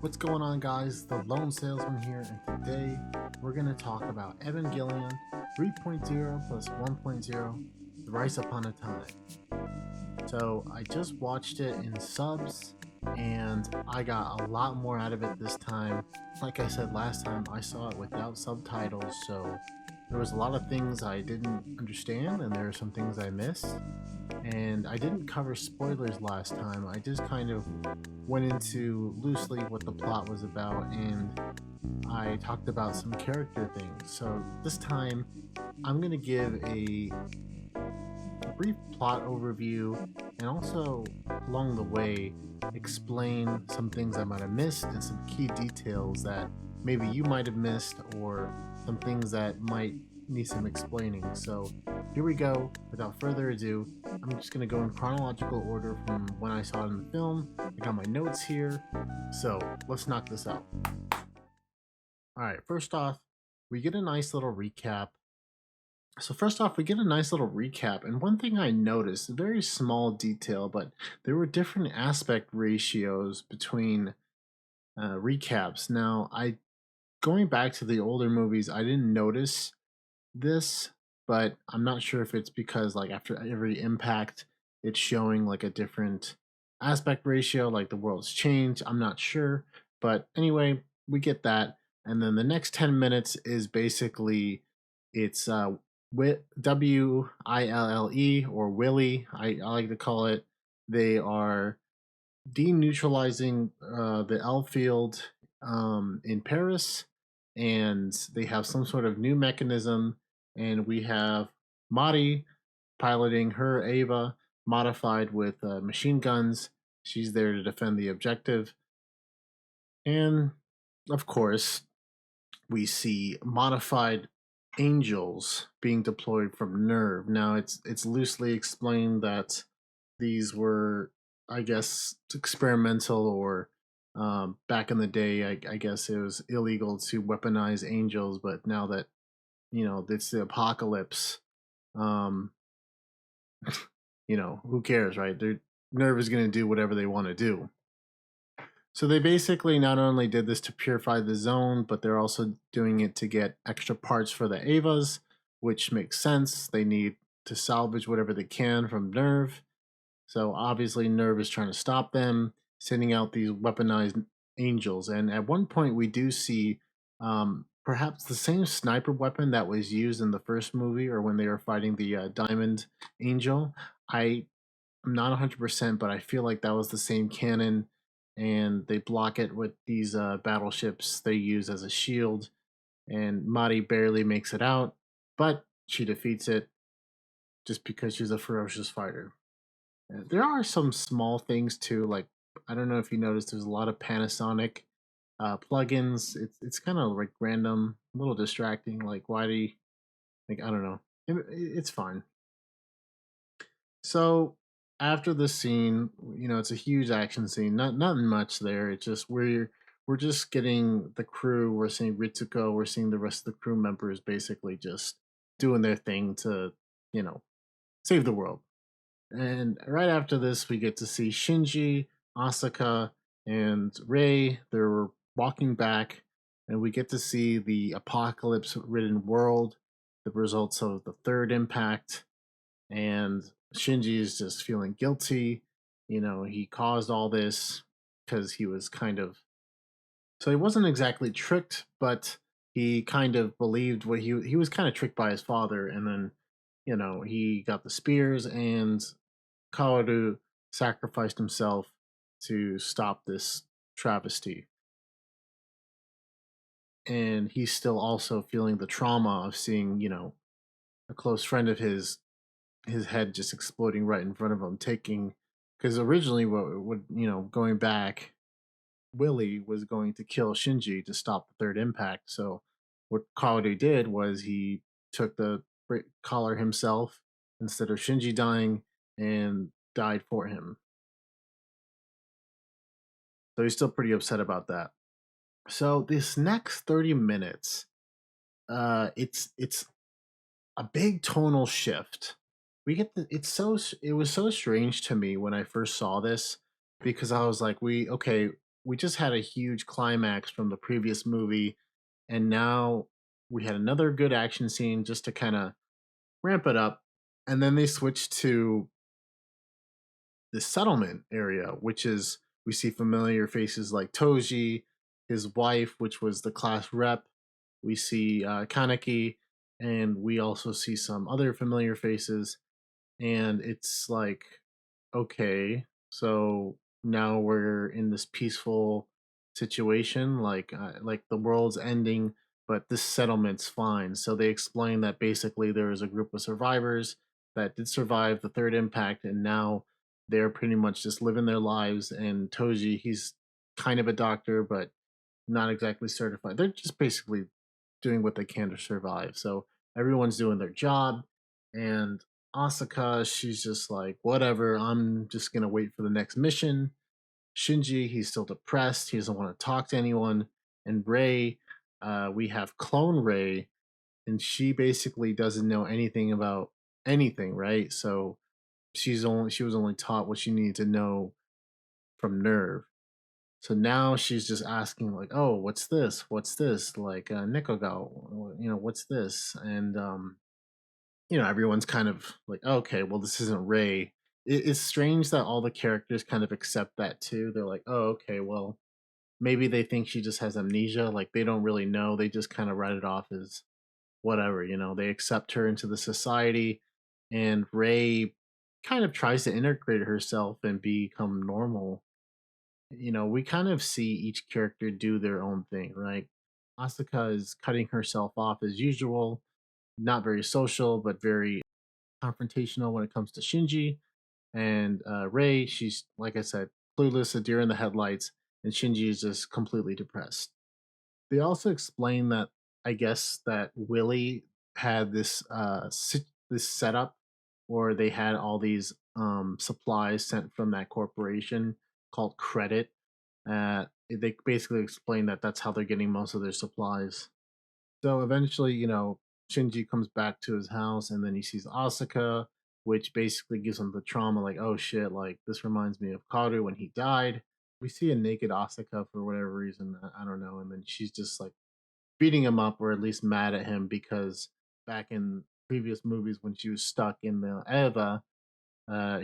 What's going on, guys? The Lone Salesman here, and today we're going to talk about Evangelion 3.0 plus 1.0 Thrice Upon a Time. So, I just watched it in subs, and I got a lot more out of it this time. Like I said last time, I saw it without subtitles, so there was a lot of things I didn't understand, and there are some things I missed. And I didn't cover spoilers last time. I just kind of went into loosely what the plot was about, and I talked about some character things. So this time, I'm going to give a brief plot overview and also, along the way, explain some things I might have missed and some key details that maybe you might have missed, or some things that might need some explaining. So here we go. Without further ado, I'm just going to go in chronological order from when I saw it in the film. I got my notes here, so let's knock this out. Alright, first off, we get a nice little recap. And one thing I noticed, a very small detail, but there were different aspect ratios between recaps. Now, going back to the older movies, I didn't notice this, but I'm not sure if it's because like after every impact it's showing like a different aspect ratio, like the world's changed. I'm not sure, but anyway, we get that. And then the next 10 minutes is basically it's WILLE, or Willie, I like to call it. They are deneutralizing the L field in Paris, and they have some sort of new mechanism. And we have Mari piloting her Ava, modified with machine guns. She's there to defend the objective. And of course, we see modified angels being deployed from NERV. Now, it's loosely explained that these were, I guess, experimental, or back in the day, I guess it was illegal to weaponize angels, but now that it's the apocalypse, um, who cares, right? NERV is going to do whatever they want to do. So they basically not only did this to purify the zone, but they're also doing it to get extra parts for the Avas, which makes sense. They need to salvage whatever they can from NERV. So obviously NERV is trying to stop them, sending out these weaponized angels. And at one point we do see perhaps the same sniper weapon that was used in the first movie, or when they were fighting the Diamond Angel. I'm not 100%, but I feel like that was the same cannon, and they block it with these battleships they use as a shield. And Mari barely makes it out, but she defeats it just because she's a ferocious fighter. There are some small things too, like I don't know if you noticed, there's a lot of Panasonic plugins. It's kind of like random, a little distracting. Like, why do you like? I don't know. It's fine. So after the scene, it's a huge action scene. Nothing much there. It's just we're just getting the crew. We're seeing Ritsuko. We're seeing the rest of the crew members basically just doing their thing to, you know, save the world. And right after this, we get to see Shinji, Asuka, and Rei. They're walking back, and we get to see the apocalypse-ridden world, the results of the third impact. And Shinji is just feeling guilty. He caused all this because he was so he wasn't exactly tricked, but he kind of believed what he was kind of tricked by his father, and then he got the spears, and Kaoru sacrificed himself to stop this travesty. And he's still also feeling the trauma of seeing, a close friend of his head just exploding right in front of him, because originally going back, Willie was going to kill Shinji to stop the third impact. So what Kaoru did was he took the collar himself instead of Shinji dying, and died for him. So he's still pretty upset about that. So this next 30 minutes, it's a big tonal shift. It was so strange to me when I first saw this, because I was like, we just had a huge climax from the previous movie, and now we had another good action scene just to kind of ramp it up. And then they switched to the settlement area, which is we see familiar faces like Toji, his wife, which was the class rep. We see Kaneki, and we also see some other familiar faces. And it's like, okay, so now we're in this peaceful situation, like the world's ending, but this settlement's fine. So they explain that basically there is a group of survivors that did survive the third impact, and now they're pretty much just living their lives. And Toji, he's kind of a doctor, but not exactly certified. They're just basically doing what they can to survive. So everyone's doing their job, and Asuka, she's just like, whatever, I'm just gonna wait for the next mission. Shinji, he's still depressed. He doesn't want to talk to anyone. And Rei, we have clone Rei, and she basically doesn't know anything about anything, right? So she was only taught what she needed to know from NERV. So now she's just asking like, "Oh, what's this? What's this?" Like Nikogo, what's this? And everyone's kind of like, "Okay, well, this isn't Ray." It's strange that all the characters kind of accept that too. They're like, "Oh, okay, well, maybe they think she just has amnesia. Like they don't really know. They just kind of write it off as whatever. They accept her into the society, and Ray kind of tries to integrate herself and become normal. We kind of see each character do their own thing, right? Asuka is cutting herself off as usual, not very social, but very confrontational when it comes to Shinji. And Rei, she's, like I said, clueless, a deer in the headlights, and Shinji is just completely depressed. They also explain that I guess that Willie had this setup where they had all these supplies sent from that corporation called Credit. They basically explain that that's how they're getting most of their supplies. So eventually, Shinji comes back to his house, and then he sees Asuka, which basically gives him the trauma like, oh shit, like this reminds me of Karu when he died. We see a naked Asuka for whatever reason, I don't know, and then she's just like beating him up or at least mad at him because back in previous movies when she was stuck in the Eva,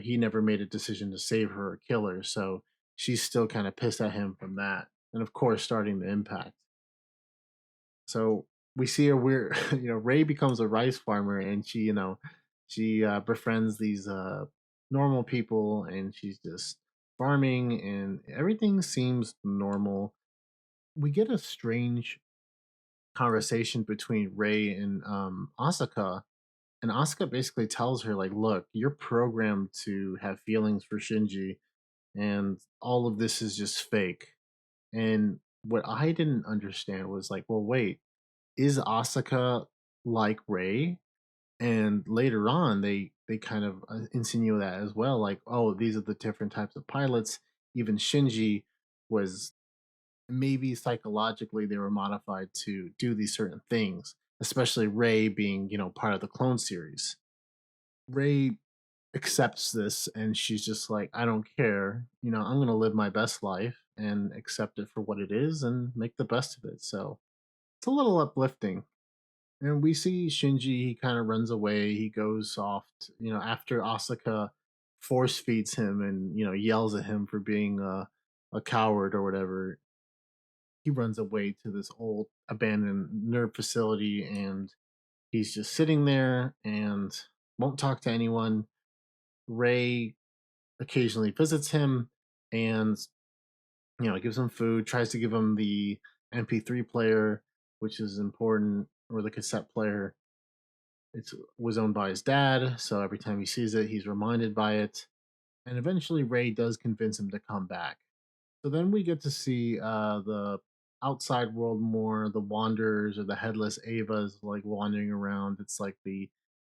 he never made a decision to save her or kill her. So she's still kind of pissed at him from that. And of course, starting the impact. So we see her where Ray becomes a rice farmer, and she befriends these normal people, and she's just farming, and everything seems normal. We get a strange conversation between Ray and Asuka, and Asuka basically tells her like, "Look, you're programmed to have feelings for Shinji, and all of this is just fake." And what I didn't understand was like, well, wait, is Asuka like Ray? And later on, they kind of insinuate that as well, like, oh, these are the different types of pilots. Even Shinji was maybe psychologically they were modified to do these certain things, especially Ray being, part of the clone series. Ray accepts this and she's just like, I don't care. I'm going to live my best life and accept it for what it is and make the best of it. So it's a little uplifting. And we see Shinji, he kind of runs away. He goes soft, after Asuka force feeds him and, yells at him for being a coward or whatever. He runs away to this old abandoned nerd facility, and he's just sitting there and won't talk to anyone. Ray occasionally visits him and gives him food, tries to give him the MP3 player, which is important, or the cassette player. It was owned by his dad, so every time he sees it, he's reminded by it. And eventually, Ray does convince him to come back. So then we get to see the outside world more, the wanderers or the headless Avas like wandering around. It's like the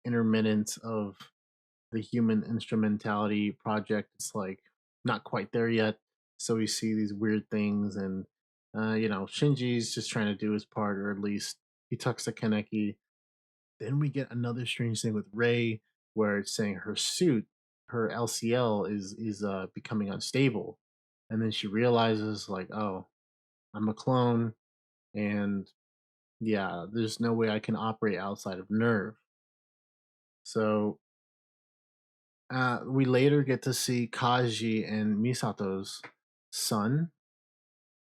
intermittent of the human instrumentality project. It's like not quite there yet. So we see these weird things, and Shinji's just trying to do his part, or at least he talks to Kaneki. Then we get another strange thing with Ray, where it's saying her suit, her LCL, is becoming unstable, and then she realizes like, oh, I'm a clone, and yeah, there's no way I can operate outside of NERV. So we later get to see Kaiji and Misato's son.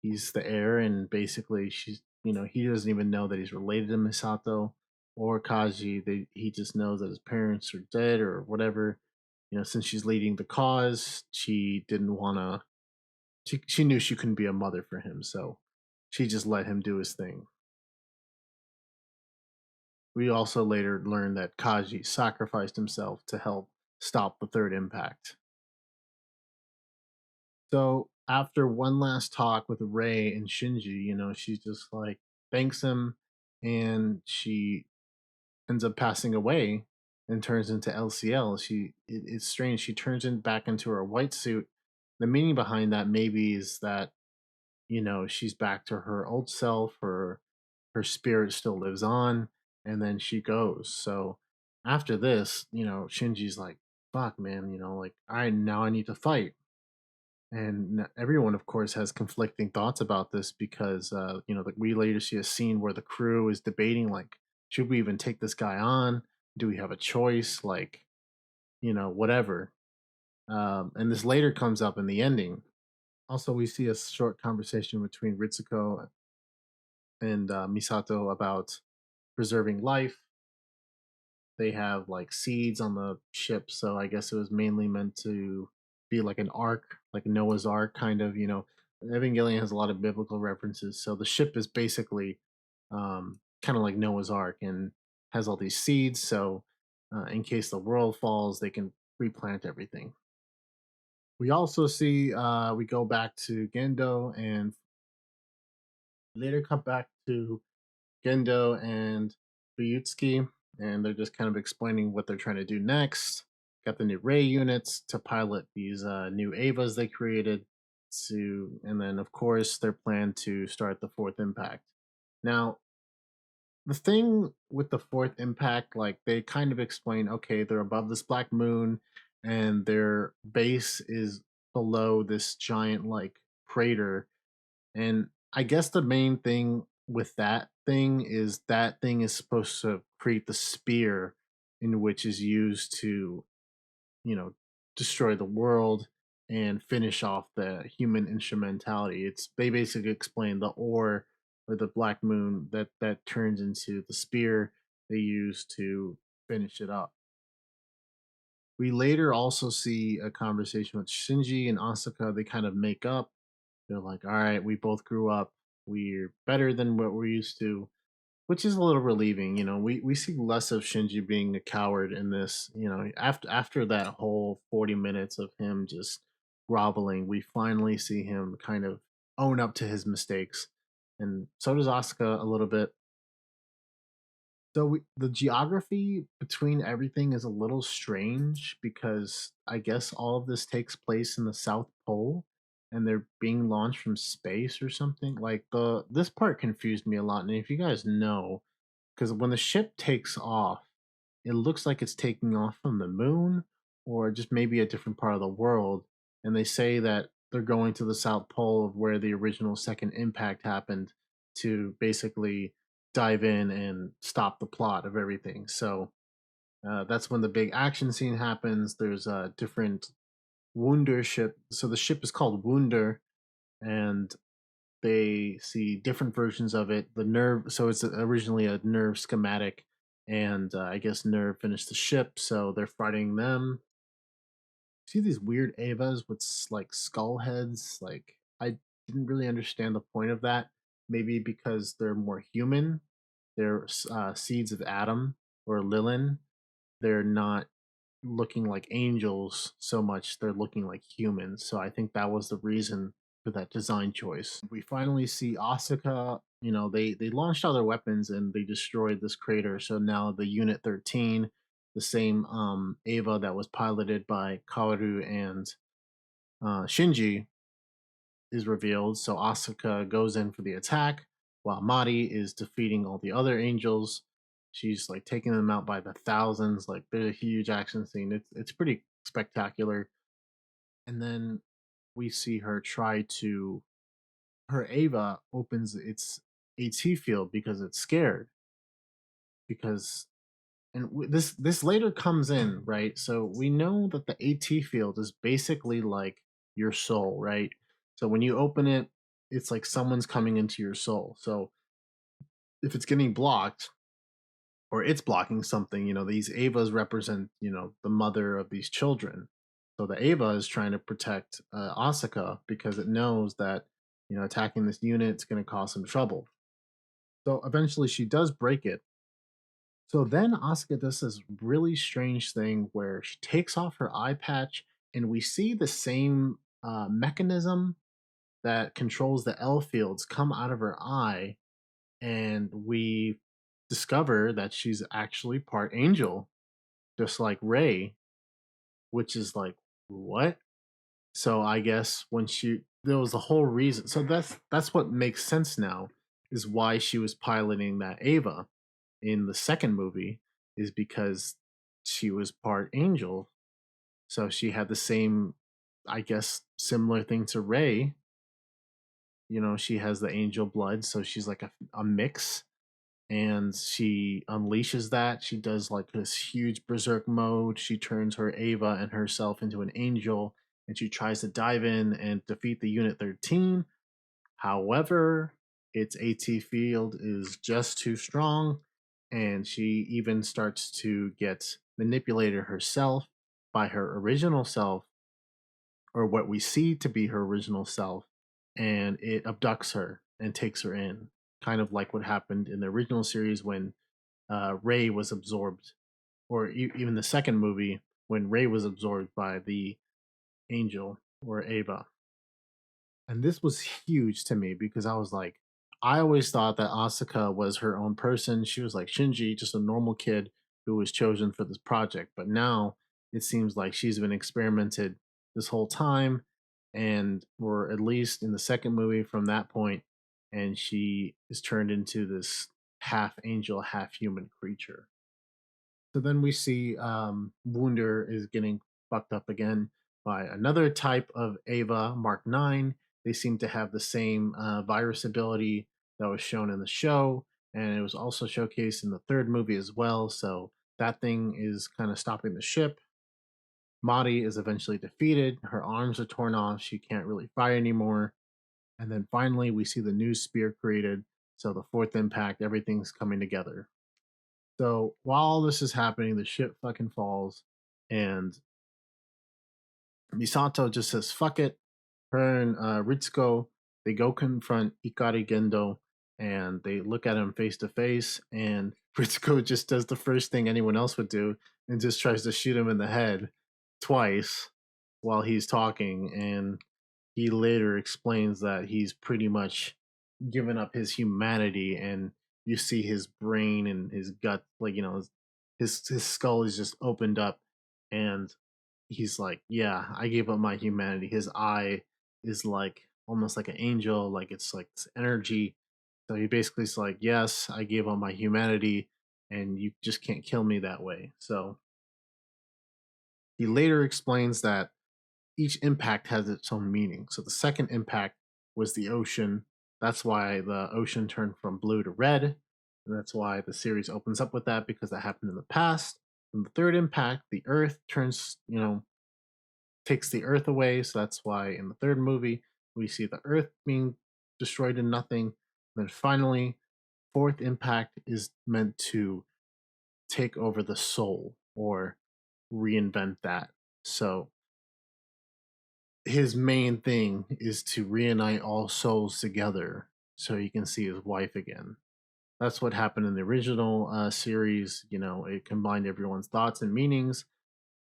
He's the heir, and basically, he doesn't even know that he's related to Misato or Kaji. He just knows that his parents are dead or whatever. Since she's leading the cause, she didn't want to. She knew she couldn't be a mother for him, so she just let him do his thing. We also later learned that Kaji sacrificed himself to help stop the third impact. So after one last talk with Ray and Shinji, she's just like thanks him, and she ends up passing away and turns into LCL. It's strange. She turns back into her white suit. The meaning behind that maybe is that she's back to her old self, or her spirit still lives on, and then she goes. So after this, Shinji's like, fuck man, like I need to fight. And everyone, of course, has conflicting thoughts about this because, we later see a scene where the crew is debating, like, should we even take this guy on? Do we have a choice? Like, whatever. And this later comes up in the ending. Also, we see a short conversation between Ritsuko and Misato about preserving life. They have like seeds on the ship, so I guess it was mainly meant to be like an ark, like Noah's Ark kind of. Evangelion has a lot of biblical references, so the ship is basically kind of like Noah's Ark and has all these seeds. So in case the world falls, they can replant everything. We also see we go back to Gendo, and later come back to Gendo and Fuyutsuki, and they're just kind of explaining what they're trying to do next. Got the new Ray units to pilot these new Avas they created, and then of course their plan to start the fourth impact. Now, the thing with the fourth impact, like they kind of explain, okay, they're above this black moon, and their base is below this giant like crater, and I guess the main thing with that thing is supposed to create the spear in which is used to, you know, destroy the world and finish off the human instrumentality. They basically explain the ore or the black moon that turns into the spear they use to finish it up. We later also see a conversation with Shinji and Asuka. They kind of make up. They're like, all right, we both grew up. We're better than what we're used to, which is a little relieving. We see less of Shinji being a coward in this. After that whole 40 minutes of him just groveling, we finally see him kind of own up to his mistakes. And so does Asuka a little bit. So the geography between everything is a little strange because I guess all of this takes place in the South Pole, and they're being launched from space or something. Like this part confused me a lot. And if you guys know, because when the ship takes off, it looks like it's taking off from the moon or just maybe a different part of the world. And they say that they're going to the South Pole of where the original second impact happened to basically dive in and stop the plot of everything. So that's when the big action scene happens. There's a different Wunder ship. So the ship is called Wunder, and they see different versions of it. The NERV, so it's originally a NERV schematic, and I guess NERV finished the ship, so they're fighting them. See these weird Avas with like skull heads. Like I didn't really understand the point of that. Maybe because they're more human. They're seeds of Adam or Lilin. They're not looking like angels so much, they're looking like humans. So I think that was the reason for that design choice. We finally see Asuka. They launched all their weapons and they destroyed this crater. So now the Unit 13, the same Ava that was piloted by Kaoru and Shinji, is revealed. So Asuka goes in for the attack while Mari is defeating all the other angels. She's like taking them out by the thousands. Like there's a huge action scene. It's pretty spectacular. And then we see her try to her Ava opens its AT field because it's scared because this later comes in, right? So we know that the AT field is basically like your soul, right? So when you open it, it's like someone's coming into your soul. So if it's getting blocked or it's blocking something, these Avas represent, the mother of these children. So the Ava is trying to protect Asuka because it knows that, attacking this unit is going to cause some trouble. So eventually she does break it. So then Asuka does this really strange thing where she takes off her eye patch, and we see the same mechanism that controls the L fields come out of her eye, and we discover that she's actually part angel, just like Ray, which is like, what? So I guess when there was the whole reason. So that's what makes sense now, is why she was piloting that Ava in the second movie, is because she was part angel. So she had the same, I guess, similar thing to Ray. She has the angel blood, so she's like a mix, and she unleashes that. She does like this huge berserk mode. She turns her Ava and herself into an angel, and she tries to dive in and defeat the Unit 13. However, its AT field is just too strong, and she even starts to get manipulated herself by her original self, or what we see to be her original self, and it abducts her and takes her in, kind of like what happened in the original series when Ray was absorbed, or even the second movie when Ray was absorbed by the angel or Ava. And this was huge to me because I was like, I always thought that Asuka was her own person. She was like Shinji, just a normal kid who was chosen for this project. But now it seems like she's been experimented this whole time, and or at least in the second movie from that point, and she is turned into this half angel, half human creature. So then we see Wunder is getting fucked up again by another type of Ava, Mark 9. They seem to have the same virus ability that was shown in the show, and it was also showcased in the third movie as well. So that thing is kind of stopping the ship. Mari is eventually defeated. Her arms are torn off. She can't really fight anymore. And then finally, we see the new spear created. So the fourth impact, everything's coming together. So while all this is happening, the ship fucking falls, and Misato just says, fuck it. Her and Ritsuko, they go confront Ikari Gendo, and they look at him face to face, and Ritsuko just does the first thing anyone else would do and just tries to shoot him in the head twice while he's talking. And he later explains that he's pretty much given up his humanity, and you see his brain and his gut, like, his skull is just opened up, and he's like, yeah, I gave up my humanity. His eye is like almost like an angel, like it's like this energy. So he basically is like, yes, I gave up my humanity, and you just can't kill me that way. So he later explains that each impact has its own meaning. So the second impact was the ocean. That's why the ocean turned from blue to red. And that's why the series opens up with that, because that happened in the past. And the third impact, the earth turns, takes the earth away. So that's why in the third movie, we see the earth being destroyed to nothing. And then finally, fourth impact is meant to take over the soul or reinvent that. So his main thing is to reunite all souls together so he can see his wife again. That's what happened in the original series. It combined everyone's thoughts and meanings,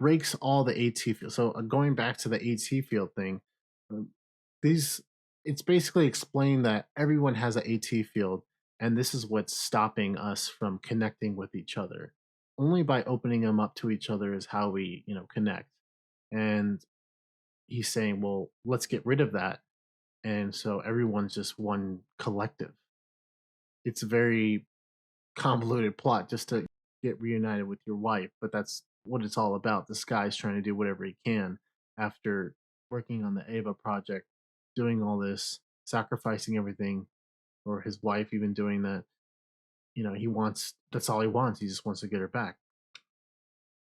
breaks all the AT field. So going back to the AT field thing, uh, these it's basically explained that everyone has an AT field, and this is what's stopping us from connecting with each other. Only by opening them up to each other is how we, connect. And he's saying, well, let's get rid of that. And so everyone's just one collective. It's a very convoluted plot just to get reunited with your wife, but that's what it's all about. This guy's trying to do whatever he can after working on the Ava project, doing all this, sacrificing everything, or his wife even doing that. He wants that's all he wants. He just wants to get her back.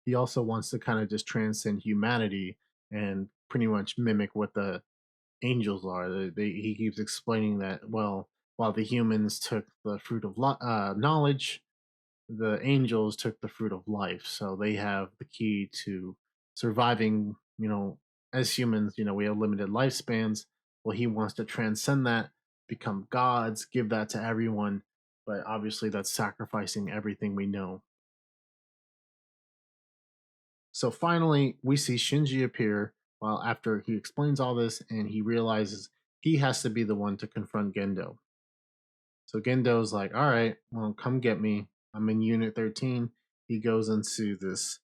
He also wants to kind of just transcend humanity and pretty much mimic what the angels are. He keeps explaining that, well, while the humans took the fruit of knowledge, the angels took the fruit of life. So they have the key to surviving. As humans, we have limited lifespans. Well, he wants to transcend that, become gods, give that to everyone. But obviously, that's sacrificing everything we know. So finally, we see Shinji appear while after he explains all this and he realizes he has to be the one to confront Gendo. So Gendo's like, all right, well, come get me. I'm in Unit 13. He goes into this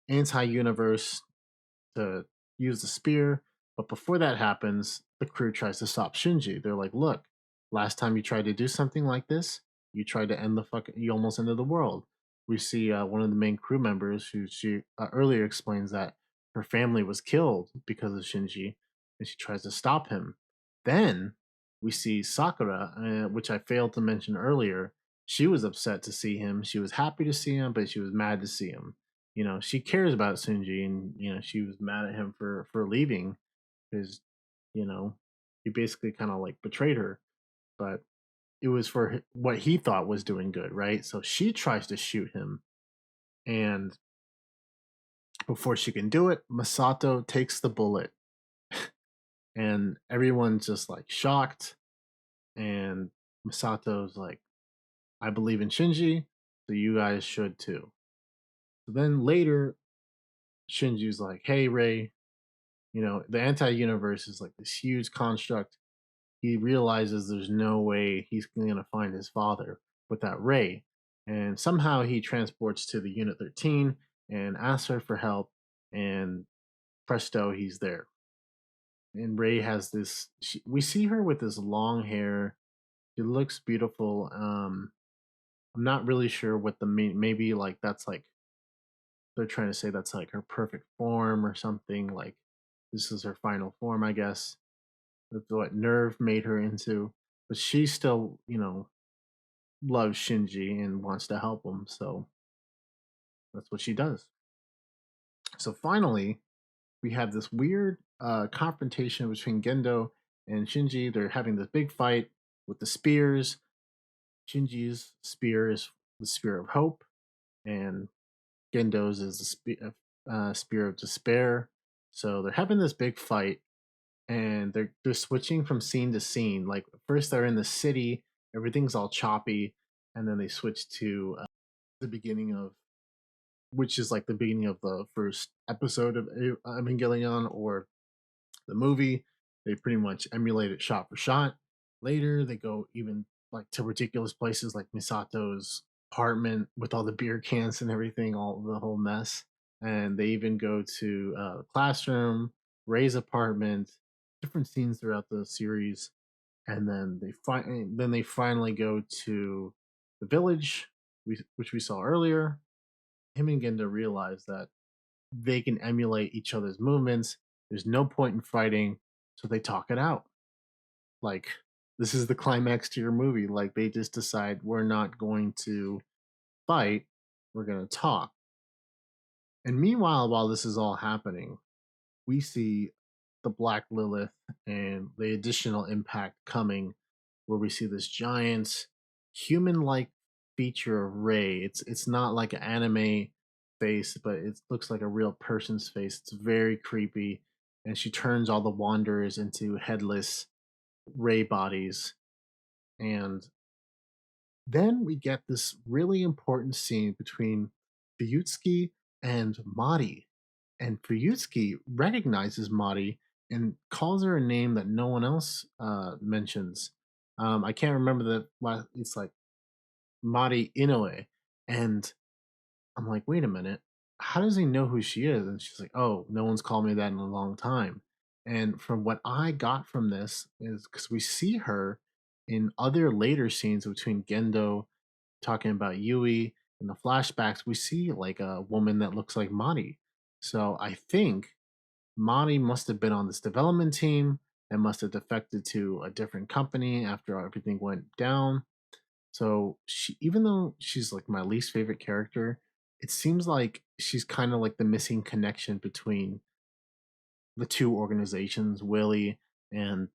anti universe to use the spear. But before that happens, the crew tries to stop Shinji. They're like, look, last time you tried to do something like this, you tried to you almost ended the world. We see one of the main crew members who she earlier explains that her family was killed because of Shinji, and she tries to stop him. Then we see Sakura, which I failed to mention earlier. She was upset to see him. She was happy to see him, but she was mad to see him. She cares about Shinji, and she was mad at him for leaving because you know he basically kind of like betrayed her, but it was for what he thought was doing good, right? So she tries to shoot him, and before she can do it, Misato takes the bullet, and everyone's just like shocked, and Misato's like, I believe in Shinji, so you guys should too. So then later, Shinji's like, hey Rei, the anti-universe is like this huge construct. He realizes there's no way he's going to find his father without Rei, and somehow he transports to the Unit 13 and asks her for help, and presto, he's there. And Rei has this. We see her with this long hair. She looks beautiful. I'm not really sure what the maybe like that's like they're trying to say that's like her perfect form or something. Like this is her final form, I guess. That's what NERV made her into. But she still, loves Shinji and wants to help him. So that's what she does. So finally, we have this weird confrontation between Gendo and Shinji. They're having this big fight with the spears. Shinji's spear is the spear of hope, and Gendo's is the spear of despair. So they're having this big fight, and they're switching from scene to scene. Like first they're in the city, everything's all choppy, and then they switch to the beginning of, which is like the beginning of the first episode of Evangelion or the movie. They pretty much emulate it shot for shot. Later, they go even like to ridiculous places like Misato's apartment with all the beer cans and everything, all the whole mess. And they even go to the classroom, Ray's apartment, different scenes throughout the series, and then they finally go to the village, which we saw earlier. Him and Gendo realize that they can emulate each other's movements. There's no point in fighting, so they talk it out. Like this is the climax to your movie. Like they just decide we're not going to fight, we're going to talk. And meanwhile, while this is all happening, we see the Black Lilith and the additional impact coming, where we see this giant human-like feature of Rei. It's not like an anime face, but it looks like a real person's face. It's very creepy, and she turns all the wanderers into headless Rei bodies. And then we get this really important scene between Fuyutsuki and Mari. And Fuyutsuki recognizes Mari and calls her a name that no one else mentions. I can't remember the last, it's like Mari Inoue. And I'm like, wait a minute. How does he know who she is? And she's like, oh, no one's called me that in a long time. And from what I got from this is because we see her in other later scenes between Gendo talking about Yui in the flashbacks, we see like a woman that looks like Mari. So I think Mari must have been on this development team and must have defected to a different company after everything went down. So she, even though she's like my least favorite character, it seems like she's kind of like the missing connection between the two organizations, WILLE and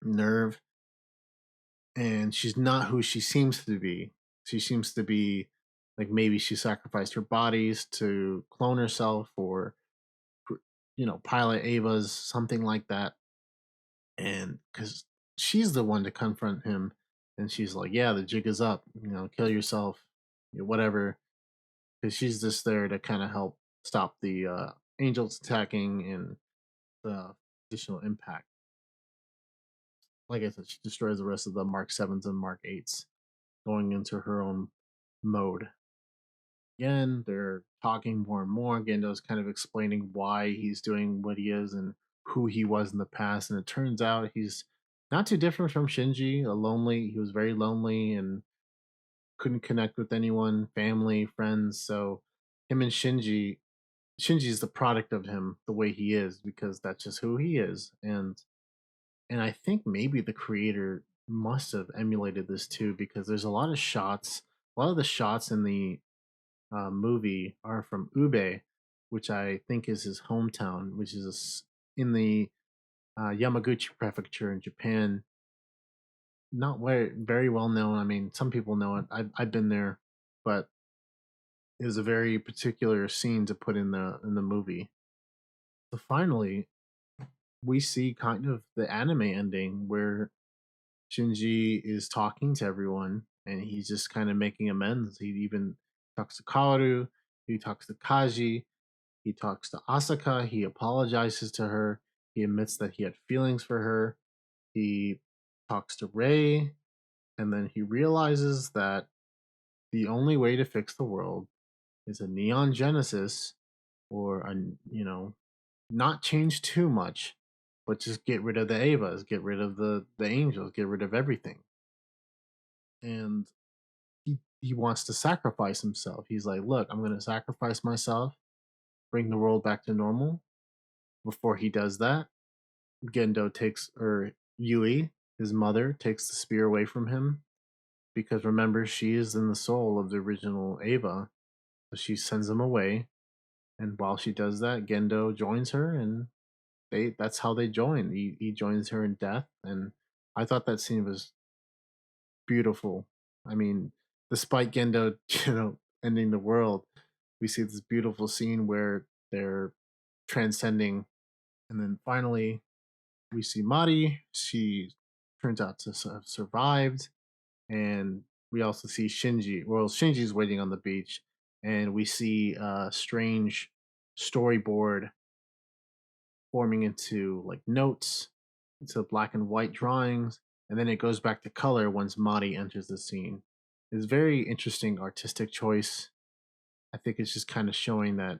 NERV, and she's not who she seems to be. She seems to be like maybe she sacrificed her bodies to clone herself or pilot Ava's, something like that. And because she's the one to confront him, and she's like, "Yeah, the jig is up. Kill yourself, whatever." Because she's just there to kind of help stop the angels attacking and the additional impact. Like I said, she destroys the rest of the Mark 7s and Mark 8s, going into her own mode. Again, they're talking more and more. Gendo's kind of explaining why he's doing what he is and who he was in the past. And it turns out he's not too different from Shinji, he was very lonely and couldn't connect with anyone, family, friends. So him and Shinji's the product of him the way he is because that's just who he is. And I think maybe the creator must have emulated this too because there's a lot of the shots in the movie are from Ube, which I think is his hometown, which is in the Yamaguchi prefecture in Japan. Not very well known. I mean, some people know it. I've been there, but it was a very particular scene to put in the movie. So finally, we see kind of the anime ending where Shinji is talking to everyone and he's just kind of making amends. He even talks to Kaoru, he talks to Kaji, he talks to Asuka, he apologizes to her, he admits that he had feelings for her, he talks to Rei, and then he realizes that the only way to fix the world is a neon genesis or not change too much, but just get rid of the Avas, get rid of the angels, get rid of everything. And he wants to sacrifice himself. He's like, look, I'm gonna sacrifice myself, bring the world back to normal. Before he does that, Gendo takes or Yui, his mother, takes the spear away from him because remember she is in the soul of the original Ava. So she sends him away, and while she does that, Gendo joins her, and that's how they join. He joins her in death, and I thought that scene was beautiful. I mean, despite Gendo, ending the world, we see this beautiful scene where they're transcending, and then finally we see Mari. She turns out to have survived, and we also see Shinji. Well, Shinji's waiting on the beach, and we see a strange storyboard forming into like notes, into black and white drawings, and then it goes back to color once Mari enters the scene. It's very interesting artistic choice. I think it's just kind of showing that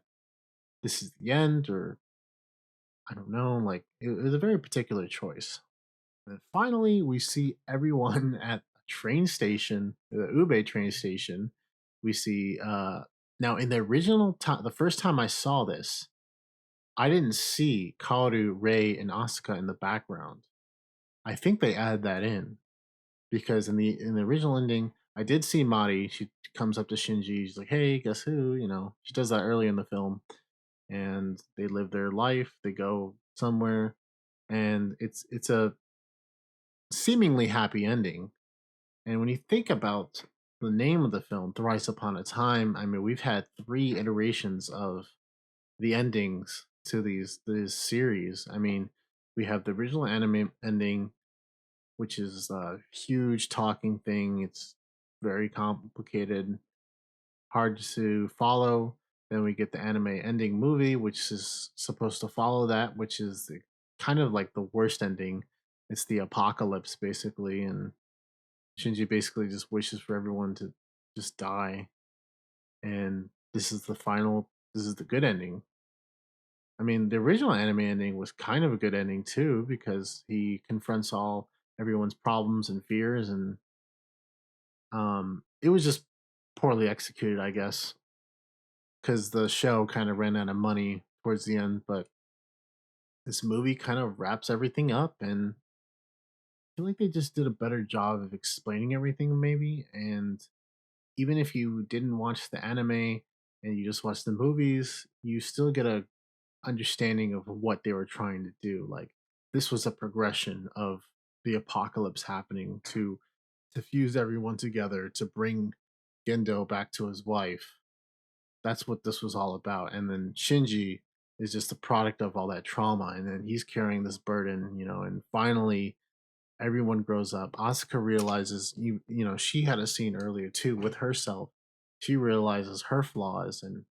this is the end, or I don't know. Like it was a very particular choice. And then finally, we see everyone at a train station, the Ube train station. We see now in the original time, the first time I saw this, I didn't see Kaoru, Rei, and Asuka in the background. I think they added that in because in the original ending, I did see Mari. She comes up to Shinji. She's like, "Hey, guess who?" She does that early in the film, and they live their life. They go somewhere, and it's a seemingly happy ending. And when you think about the name of the film, Thrice Upon a Time, I mean, we've had three iterations of the endings to this series. I mean, we have the original anime ending, which is a huge talking thing. It's very complicated, hard to follow. Then we get the anime ending movie, which is supposed to follow that, which is kind of like the worst ending. It's the apocalypse, basically, and Shinji basically just wishes for everyone to just die. And this is the good ending. I mean, the original anime ending was kind of a good ending too because he confronts all everyone's problems and fears, and it was just poorly executed, I guess, because the show kind of ran out of money towards the end. But this movie kind of wraps everything up, and I feel like they just did a better job of explaining everything, maybe. And even if you didn't watch the anime and you just watch the movies, you still get a understanding of what they were trying to do. Like, this was a progression of the apocalypse happening to fuse everyone together to bring Gendo back to his wife. That's what this was all about. And then Shinji is just a product of all that trauma, and then he's carrying this burden, and finally everyone grows up. Asuka realizes, she had a scene earlier too with herself. She realizes her flaws, and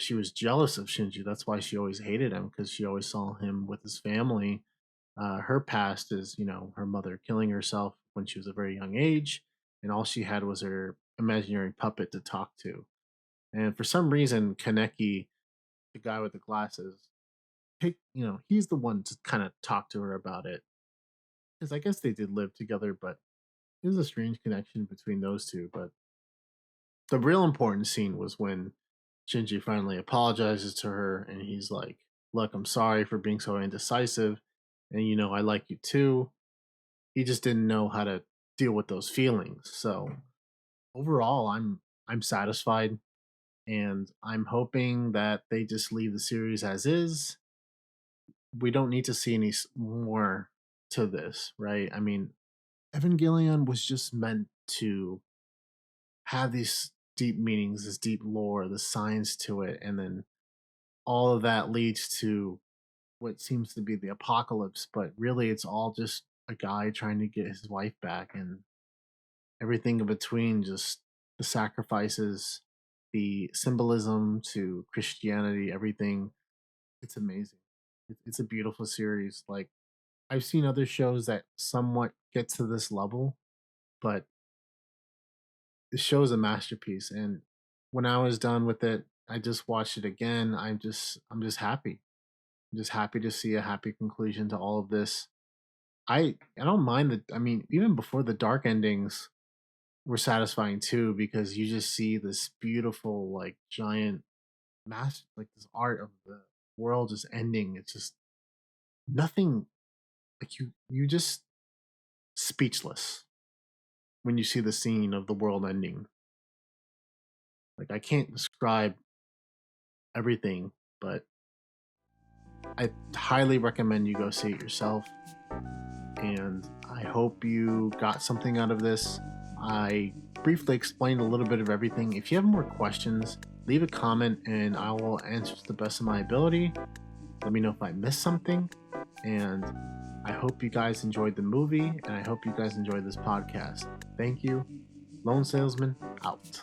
she was jealous of Shinji. That's why she always hated him, because she always saw him with his family. Her past is, her mother killing herself when she was a very young age, and all she had was her imaginary puppet to talk to. And for some reason, Kaneki, the guy with the glasses, he's the one to kind of talk to her about it. Because I guess they did live together, but there's a strange connection between those two. But the real important scene was when Shinji finally apologizes to her, and he's like, "Look, I'm sorry for being so indecisive, and I like you too." He just didn't know how to deal with those feelings. So overall, I'm satisfied, and I'm hoping that they just leave the series as is. We don't need to see any more to this, right? I mean, Evangelion was just meant to have these deep meanings, this deep lore, the science to it, and then all of that leads to what seems to be the apocalypse, but really it's all just a guy trying to get his wife back, and everything in between, just the sacrifices, the symbolism to Christianity, everything. It's amazing. It's a beautiful series. Like, I've seen other shows that somewhat get to this level, but the show is a masterpiece. And when I was done with it, I just watched it again. I'm just happy. I'm just happy to see a happy conclusion to all of this. I don't mind the I mean, even before the dark endings were satisfying too, because you just see this beautiful, like, giant mass, like, this art of the world just ending. It's just nothing, like, you just speechless when you see the scene of the world ending. Like, I can't describe everything, but I highly recommend you go see it yourself. And I hope you got something out of this. I briefly explained a little bit of everything. If you have more questions, leave a comment and I will answer to the best of my ability. Let me know if I missed something. And I hope you guys enjoyed the movie, and I hope you guys enjoyed this podcast. Thank you. Lone Salesman out.